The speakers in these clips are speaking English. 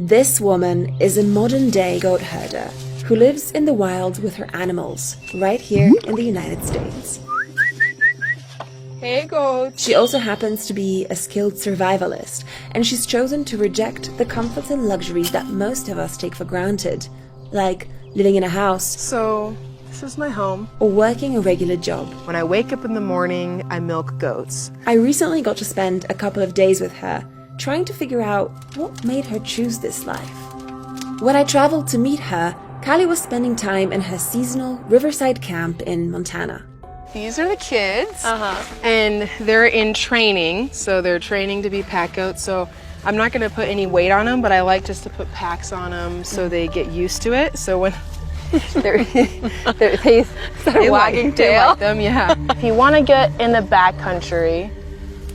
This woman is a modern-day goat herder who lives in the wild with her animals, right here in the United States. Hey, goat. She also happens to be a skilled survivalist, and she's chosen to reject the comforts and luxuries that most of us take for granted, like living in a house. So, this is my home. Or working a regular job. When I wake up in the morning, I milk goats. I recently got to spend a couple of days with her, trying to figure out what made her choose this life. When I traveled to meet her, Callie was spending time in her seasonal riverside camp in Montana. These are the kids, and they're in training, so they're training to be pack goats. So I'm not going to put any weight on them, but I like just to put packs on them so they get used to it. So when they start wagging tail, like them, yeah. If you want to get in the backcountry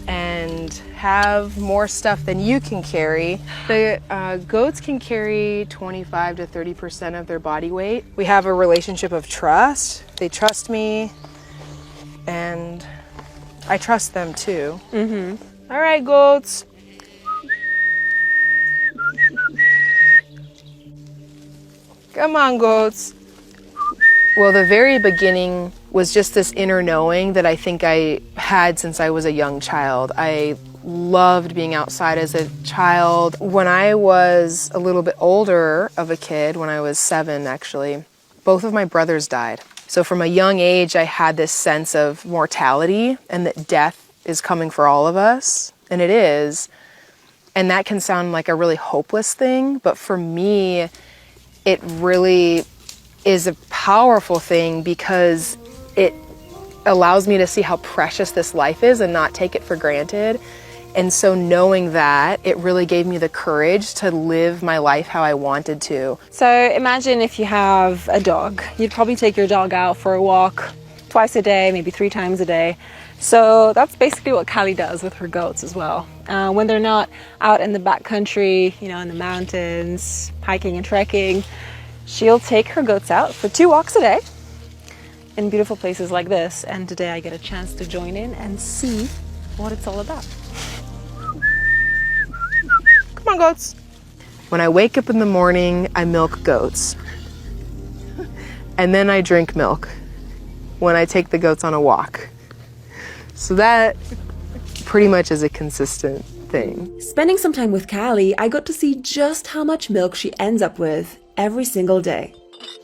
and have more stuff than you can carry, the goats can carry 25 to 30% of their body weight. We have a relationship of trust. They trust me, and I trust them too. All right, goats. Come on, goats. Well, the very beginning was just this inner knowing that I think I had since I was a young child. I loved being outside as a child. When I was a little bit older of a kid, when I was 7 actually, both of my brothers died. So from a young age, I had this sense of mortality and that death is coming for all of us, and it is. And that can sound like a really hopeless thing, but for me, it really is a powerful thing because it allows me to see how precious this life is and not take it for granted. And so knowing that, it really gave me the courage to live my life how I wanted to. So imagine if you have a dog. You'd probably take your dog out for a walk twice a day, maybe 3 times a day. So that's basically what Callie does with her goats as well. When they're not out in the backcountry, you know, in the mountains, hiking and trekking, she'll take her goats out for 2 walks a day in beautiful places like this. And today I get a chance to join in and see what it's all about. Come on, goats. When I wake up in the morning, I milk goats. And then I drink milk when I take the goats on a walk. So that pretty much is a consistent thing. Spending some time with Callie, I got to see just how much milk she ends up with every single day.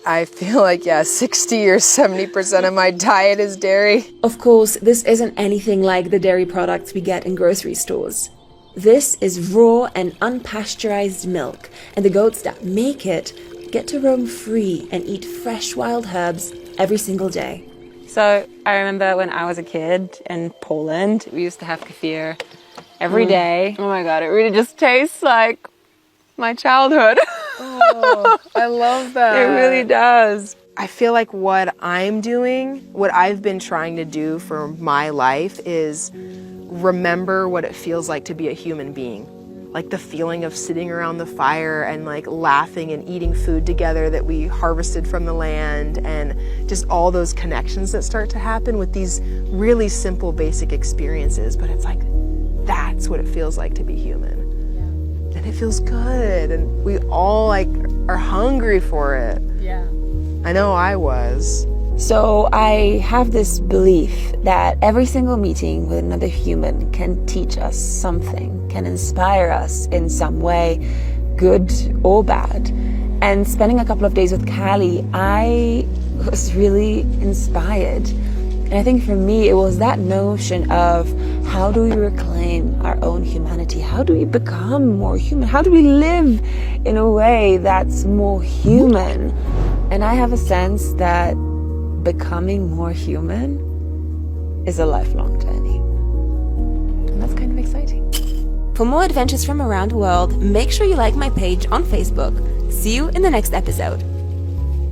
I feel like, 60 or 70% of my diet is dairy. Of course, this isn't anything like the dairy products we get in grocery stores. This is raw and unpasteurized milk, and the goats that make it get to roam free and eat fresh wild herbs every single day. So I remember when I was a kid in Poland, we used to have kefir every day. Oh my God, it really just tastes like my childhood. Oh, I love that. It really does. I feel like what I'm doing, what I've been trying to do for my life is remember what it feels like to be a human being. Like the feeling of sitting around the fire and like laughing and eating food together that we harvested from the land, and just all those connections that start to happen with these really simple, basic experiences. But it's like, that's what it feels like to be human. And it feels good, and we all like are hungry for it. Yeah. I know I was. So I have this belief that every single meeting with another human can teach us something, can inspire us in some way, good or bad. And spending a couple of days with Callie, I was really inspired. And I think for me, it was that notion of how do we reclaim our own humanity? How do we become more human? How do we live in a way that's more human? And I have a sense that becoming more human is a lifelong journey. And that's kind of exciting. For more adventures from around the world, make sure you like my page on Facebook. See you in the next episode.